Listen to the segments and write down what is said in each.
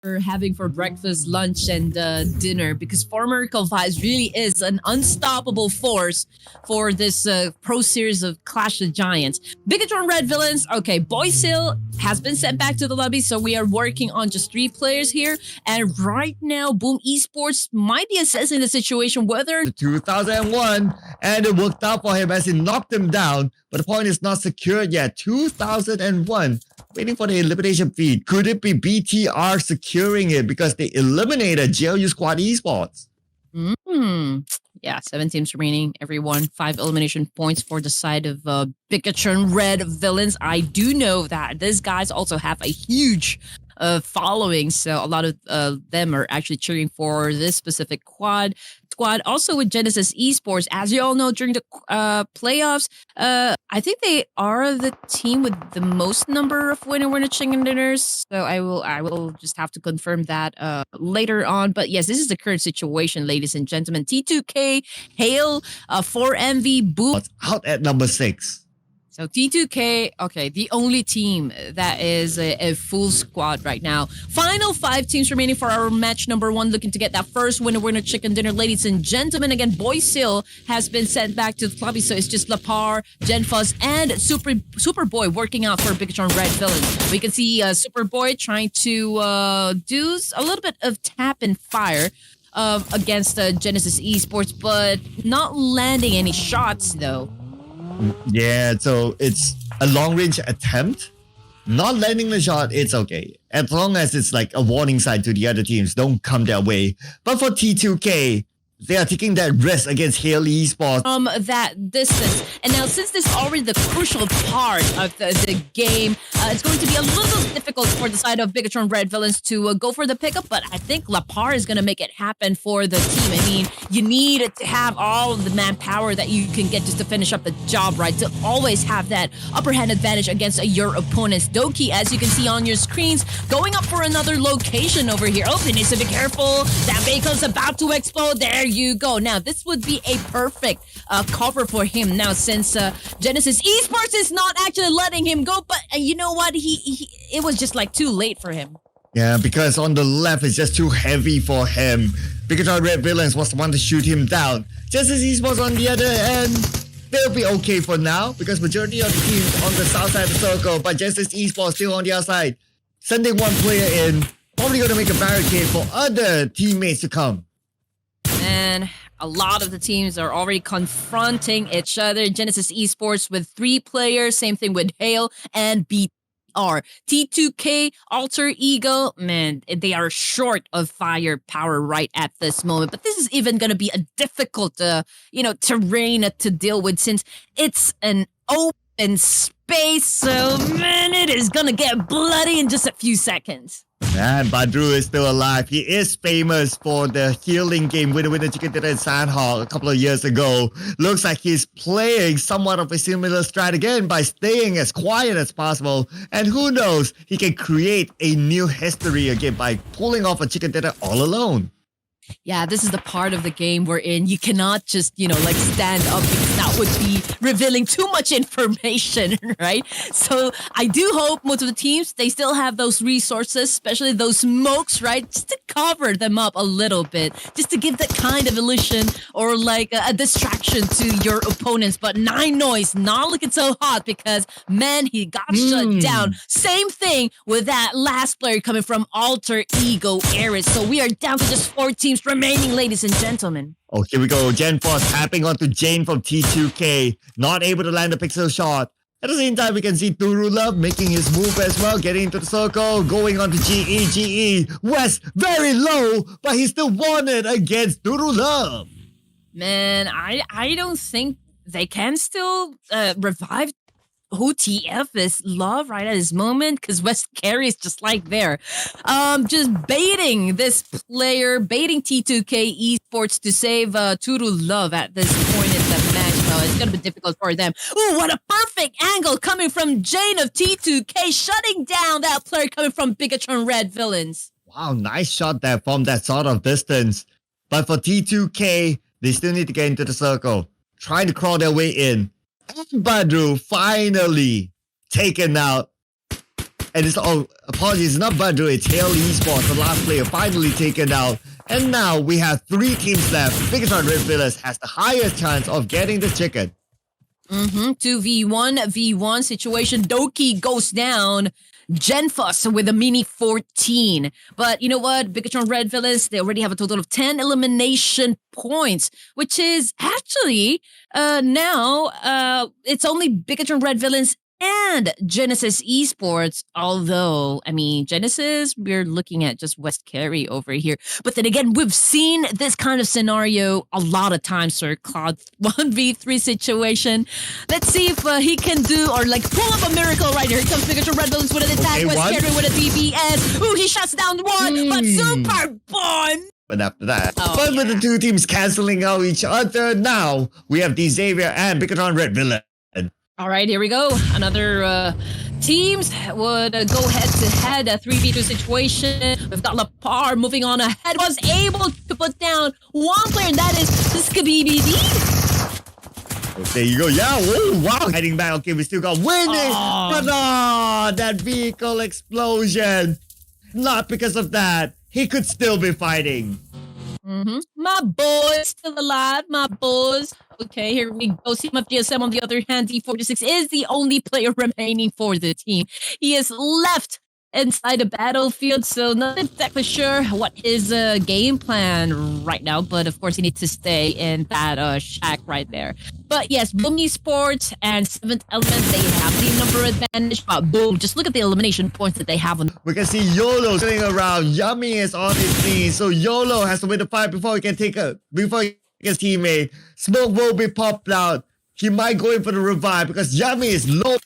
we're having for breakfast, lunch, and dinner because former Vibes really is an unstoppable force for this pro series of Clash of Giants. Bigatron Red Villains, okay, Boys Hill has been sent back to the lobby, so we are working on just 3 players here. And right now, Boom Esports might be assessing the situation whether 2001, and it worked out for him as he knocked him down, but the point is not secured yet. 2001, waiting for the elimination feed. Could it be BTR securing it because they eliminated GLU Squad Esports? Yeah, 7 teams remaining, everyone. 5 elimination points for the side of Bigatron Red Villains. I do know that these guys also have a huge following, so a lot of them are actually cheering for this specific squad. Also with Genesis Esports, as you all know, during the playoffs, I think they are the team with the most number of winner chicken dinners. So I will just have to confirm that later on. But yes, this is the current situation, ladies and gentlemen. T2K, Hale, 4MV, Boom out at number 6. So T2K, okay, the only team that is a full squad right now. Final 5 teams remaining for our match number 1, looking to get that first winner chicken dinner. Ladies and gentlemen, again, Boys Hill has been sent back to the lobby, so it's just Lapar, Genfuzz, and Superboy working out for Bigatron Red Villains. We can see Superboy trying to do a little bit of tap and fire against Genesis Esports, but not landing any shots though. Yeah, so it's a long-range attempt. Not landing the shot, it's okay. As long as it's like a warning sign to the other teams, don't come their way. But for T2K, they are taking that risk against Hale Esports. That distance. And now, since this is already the crucial part of the game, it's going to be a little difficult for the side of Bigatron Red Villains to go for the pickup, but I think Lapar is going to make it happen for the team. I mean, you need to have all of the manpower that you can get just to finish up the job, right? To always have that upper hand advantage against your opponents. Doki, as you can see on your screens, going up for another location over here. Oh, he needs to be careful. That vehicle's about to explode. There you go. Now, this would be a perfect cover for him now, since Genesis Esports is not actually letting him go, but you know what? It was just like too late for him. Yeah, because on the left it's just too heavy for him. Bigatron Red Villains was the one to shoot him down. Genesis Esports on the other end, they'll be okay for now because majority of the teams on the south side of the circle, but Genesis Esports still on the other side. Sending one player in, probably going to make a barricade for other teammates to come. And a lot of the teams are already confronting each other. Genesis Esports with 3 players. Same thing with Hale and BTR. T2K, Alter Ego, man, they are short of firepower right at this moment. But this is even going to be a difficult, terrain to deal with, since it's an open space. So, man, it is going to get bloody in just a few seconds. And Badru is still alive. He is famous for the healing game Winner Chicken Dinner in Sandhawk a couple of years ago. Looks like he's playing somewhat of a similar strat again by staying as quiet as possible. And who knows, he can create a new history again by pulling off a chicken dinner all alone. Yeah, this is the part of the game wherein you cannot just, stand up, because that would be revealing too much information, right? So I do hope most of the teams, they still have those resources, especially those smokes, right? Just to cover them up a little bit, just to give that kind of illusion or like a distraction to your opponents. But Nine Noise not looking so hot because, man, he got shut down. Same thing with that last player coming from Alter Ego Ares. So we are down to just 4 teams remaining, ladies and gentlemen. Oh, here we go. Genfuzz tapping onto Jane from T2K. Not able to land a pixel shot. At the same time, we can see Turulove making his move as well, getting into the circle, going on to GE. West very low, but he still won it against Turulove. Man, I don't think they can still revive who TF is Love right at this moment, because West Carey is just like there. Just baiting this player, baiting T2K Esports to save Turulove at this point in the match. It's going to be difficult for them. Ooh, what a perfect angle coming from Jane of T2K, shutting down that player coming from Bigatron Red Villains. Wow, nice shot there from that sort of distance. But for T2K, they still need to get into the circle, trying to crawl their way in. And Badru finally taken out. And it's apologies, it's not Badru, it's Hail Esports, the last player finally taken out. And now we have 3 teams left. Bigatron Red Villains has the highest chance of getting the chicken. 2v1 situation. Doki goes down. Genfus with a mini 14. But you know what? Bigatron Red Villains, they already have a total of 10 elimination points, which is actually now it's only Bigatron Red Villains and Genesis Esports. Although, I mean, Genesis, we're looking at just West Carry over here. But then again, we've seen this kind of scenario a lot of times, Sir Cloud. 1v3 situation. Let's see if he can do or like pull up a miracle right here. Here comes Bigatron Red Villains with an attack. Okay, West Carry with a DBS. Ooh, he shuts down one, but Super Bond. But after that, with the 2 teams canceling out each other, now we have D Xavier and Bigatron Red Villain. All right, here we go. Another teams would go head-to-head, a 3v2 situation. We've got Lapar moving on ahead. Was able to put down one player, and that is the SKBBD. Oh, there you go. Yeah, whoa, wow. Heading back. Okay, we still got winning. But that vehicle explosion. Not because of that. He could still be fighting. My boy's still alive, my boys. Okay, here we go. Team of GSM on the other hand, D46 is the only player remaining for the team. He is left inside the battlefield, so not exactly sure what his game plan right now, but of course he needs to stay in that shack right there. But yes, Boom Esports and 7th Element, they have the number advantage, but boom, just look at the elimination points that they have on. We can see YOLO sitting around. Yummy is on his knees, so YOLO has to win the fight before he can before his teammate. Smoke will be popped out. He might go in for the revive because Yummy is low.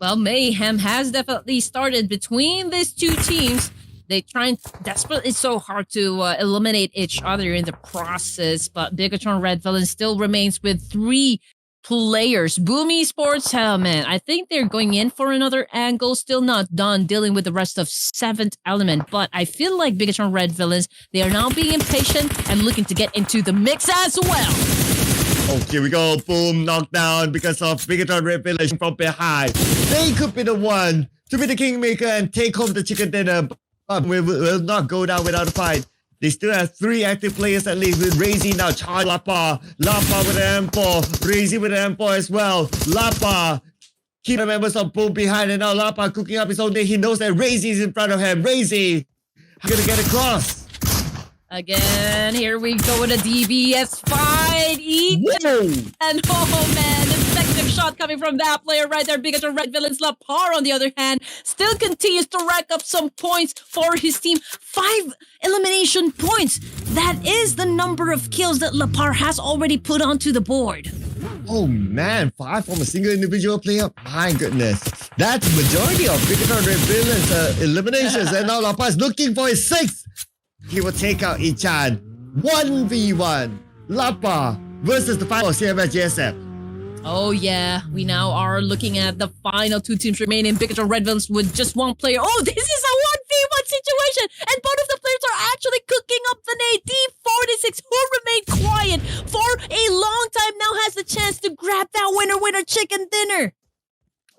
Well, mayhem has definitely started between these 2 teams. They trying desperately. It's so hard to eliminate each other in the process, but Bigatron Red Villain still remains with 3 players. Boom Esports, oh man, I think they're going in for another angle. Still not done dealing with the rest of 7th Element, but I feel like Bigatron Red Villains, they are now being impatient and looking to get into the mix as well. Okay, we go. Boom, knockdown because of Bigatron Red Villain from behind. They could be the one to be the kingmaker and take home the chicken dinner, but we will not go down without a fight. They still have 3 active players at least, with Razy now charge Lapar. Lapar with an M4. Razy with an M4 as well. Lapar keep the members of Boom behind, and now Lapar cooking up his own day. He knows that Razy is in front of him. Razy, gonna get across. Again, here we go with a DBS fight. And oh man, effective shot coming from that player right there. Bigatron Red Villains. Lapar, on the other hand, still continues to rack up some points for his team. 5 elimination points. That is the number of kills that Lapar has already put onto the board. Oh man, 5 from a single individual player? My goodness. That's the majority of Bigatron Red Villains eliminations. And now Lapar is looking for his 6th. He will take out Ichan. 1v1. Lapar versus the final CMS GSM. Oh yeah, we now are looking at the final 2 teams remaining. Bigatron Red Villains with just 1 player. Oh, this is a 1v1 situation, and both of the players are actually cooking up the nade. D46, who remained quiet for a long time, now has the chance to grab that winner chicken dinner.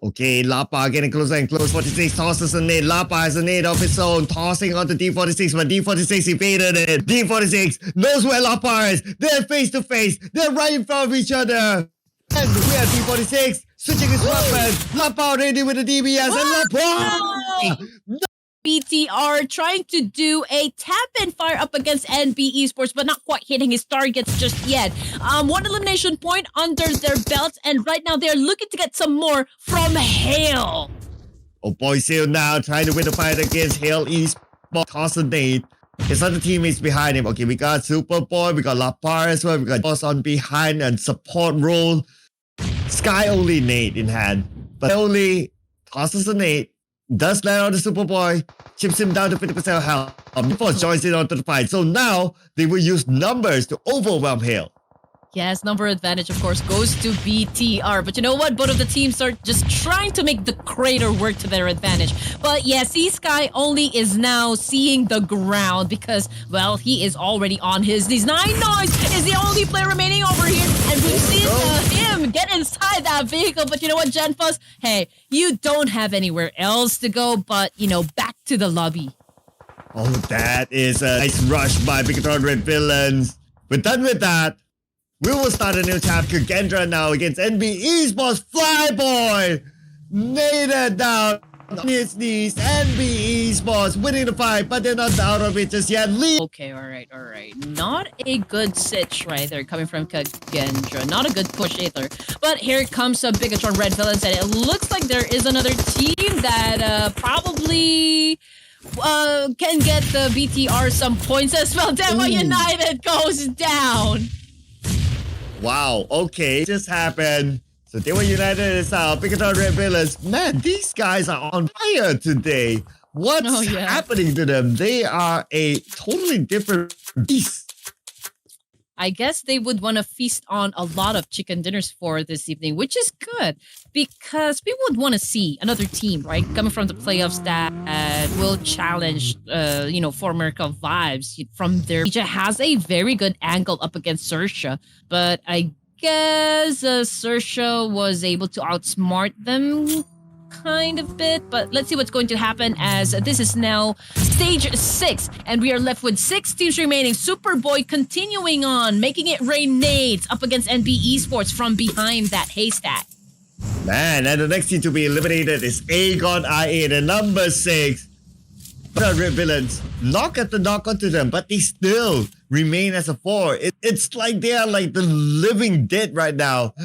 Okay, Lapar getting closer and closer. 46 tosses a nade. Lapar has a nade of his own, tossing onto D46, but D46 evaded it. D46 knows where Lapar is. They're face to face. They're right in front of each other. And we have D46 switching his weapon. Lapar ready with the DBS, and Lapar! BTR trying to do a tap and fire up against NB Esports, but not quite hitting his targets just yet. 1 elimination point under their belts, and right now they're looking to get some more from Hale. Oh boy, Seal now trying to win the fight against Hale Esports. Toss a nade. His other teammates behind him. Okay, we got Superboy, we got Lapar as well, we got Boss on behind and support role. Sky only nade in hand, but only tosses a nade. Does land on the Superboy, chips him down to 50% health before joins in onto the fight. So now they will use numbers to overwhelm Hale. Yes, number advantage, of course, goes to BTR. But you know what? Both of the teams are just trying to make the crater work to their advantage. But yeah, Sky only is now seeing the ground because, well, he is already on his knees. Nine Noise is the only player remaining over here. And we've seen him get inside that vehicle. But you know what, Genfuzz? Hey, you don't have anywhere else to go but, back to the lobby. Oh, that is a nice rush by Bigatron Red Villains. We're done with that. We will start a new chapter. Gendra now against NB Esports. Flyboy nailed down on his knees. NB Esports winning the fight, but they're not out of it just yet. Okay, all right. Not a good sitch right there coming from Gendra. Not a good push either. But here comes a Bigatron Red Villains, and it looks like there is another team that probably can get the BTR some points as well. Demo United goes down. Wow, okay, just happened. So they were United is out. Bigatron Red Villains. Man, these guys are on fire today. What's happening to them? They are a totally different beast. I guess they would want to feast on a lot of chicken dinners for this evening, which is good because we would want to see another team, right, coming from the playoffs that will challenge, former vibes from their. Asia has a very good angle up against Sersha, but I guess Sersha was able to outsmart them kind of bit, but let's see what's going to happen as this is now stage 6 and we are left with 6 teams remaining. Superboy continuing on, making it rain nades up against NB Esports from behind that haystack. Man, and the next team to be eliminated is Aegon IA, the number 6. But Red Villains knock at the knock onto them, but they still remain as a 4. It's like they are like the living dead right now.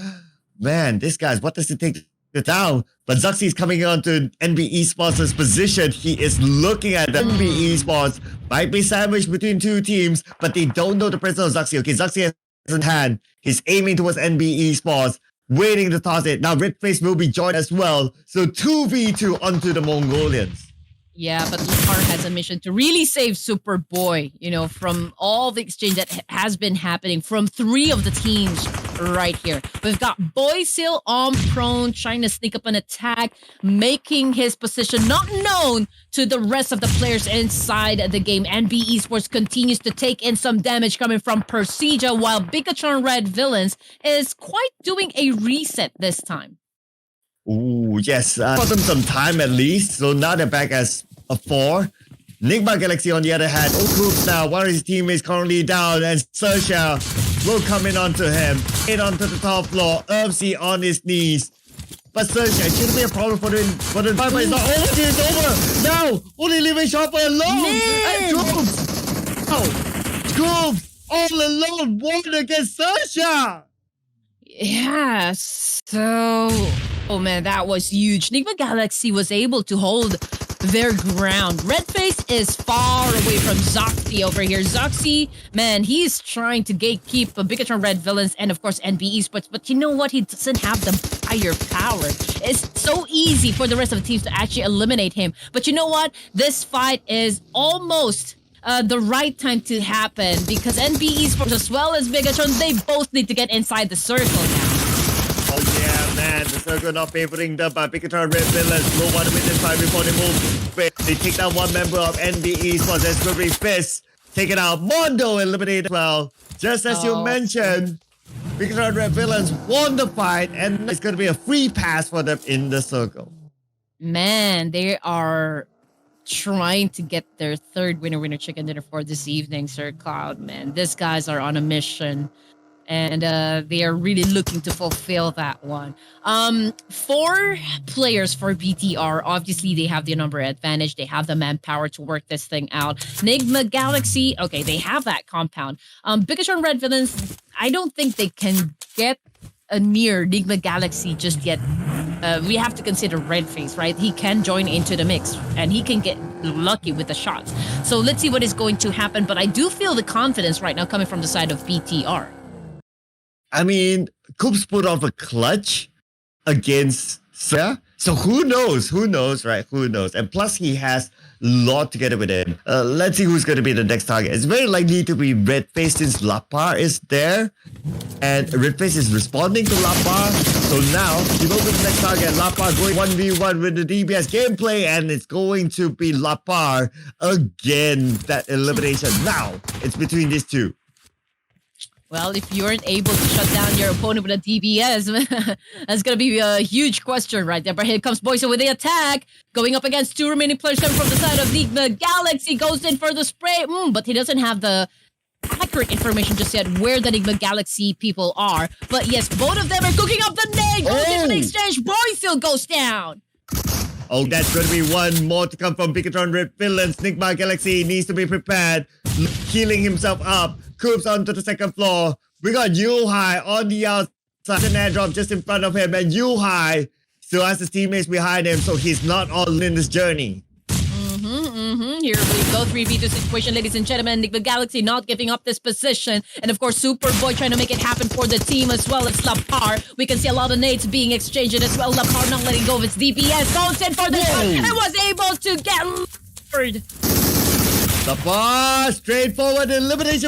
Man, this guy's, what does it take to down? But Zuxi is coming on to NB Esports' position. He is looking at the NB Esports. Might be sandwiched between two teams, but they don't know the presence of Zuxi. Okay, Zuxi has in hand. He's aiming towards NB Esports, waiting to toss it. Now Redface will be joined as well. So 2v2 onto the Mongolians. Yeah, but Lapar has a mission to really save Superboy, from all the exchange that has been happening from 3 of the teams right here. We've got Boysil on prone, trying to sneak up an attack, making his position not known to the rest of the players inside the game. NB Esports continues to take in some damage coming from Persija, while Bigatron Red Villains is quite doing a reset this time. Ooh, yes. Bought them some time at least. So now they're back as a 4. Nigma Galaxy on the other hand. Okups now. One of his teammates currently down. And Sersha will come in onto him. In onto the top floor. Earthsea on his knees. But Sersha, it shouldn't be a problem for the fight, but it's not over. It's over. Now, only leaving Shopper alone. And Goops. Oh, Goops all alone. One against Sersha. Yeah, so... Oh man, that was huge. Nigma Galaxy was able to hold their ground. Redface is far away from Zoxy over here. Zoxy, man, he's trying to gatekeep Bigatron Red Villains and of course NB Esports, but you know what? He doesn't have the firepower. It's so easy for the rest of the teams to actually eliminate him. But you know what? This fight is almost the right time to happen because NB Esports as well as Bigatron, they both need to get inside the circle now. Oh yeah, man, the circle not favoring them, but Bigatron Red Villains will want to win this fight before they move. They take down one member of NB Esports as Gregory Fist. Take it out. Mondo eliminated as well. Just as you mentioned, Bigatron Red Villains won the fight, and it's going to be a free pass for them in the circle. Man, they are trying to get their third winner chicken dinner for this evening, Sir Cloud. Man, these guys are on a mission. And they are really looking to fulfill that one. 4 players for BTR. Obviously, they have the number advantage. They have the manpower to work this thing out. Nigma Galaxy, okay, they have that compound. Bigatron Red Villains, I don't think they can get near Nigma Galaxy just yet. We have to consider Redface, right? He can join into the mix and he can get lucky with the shots. So let's see what is going to happen. But I do feel the confidence right now coming from the side of BTR. I mean, Coops put off a clutch against Sarah. So who knows, right? Who knows? And plus he has lot together with him. Let's see who's going to be the next target. It's very likely to be Redface since Lapar is there. And Redface is responding to Lapar. So now, he will be the next target. Lapar going 1v1 with the DBS gameplay. And it's going to be Lapar again. That elimination. Now, it's between these two. Well, if you weren't able to shut down your opponent with a DBS, that's going to be a huge question right there. But here comes Boysen with the attack. Going up against two remaining players coming from the side of Enigma Galaxy. Goes in for the spray. But he doesn't have the accurate information just yet where the Enigma Galaxy people are. But yes, both of them are cooking up the nade. Goes in for the exchange. Boysen goes down. Oh, that's going to be one more to come from Bigatron Red Villains. Enigma Galaxy needs to be prepared. Healing himself up. Coops onto the second floor. We got Yuhai on the outside. An airdrop just in front of him. And Yuhai still has his teammates behind him. So he's not all in this journey. Here we go. 3v2 situation, ladies and gentlemen. Enigma Galaxy not giving up this position. And of course, Superboy trying to make it happen for the team as well as Lapar. We can see a lot of nades being exchanged as well. Lapar not letting go of its DPS. Goes in for the shot and was able to get lured. Lapar, straightforward elimination.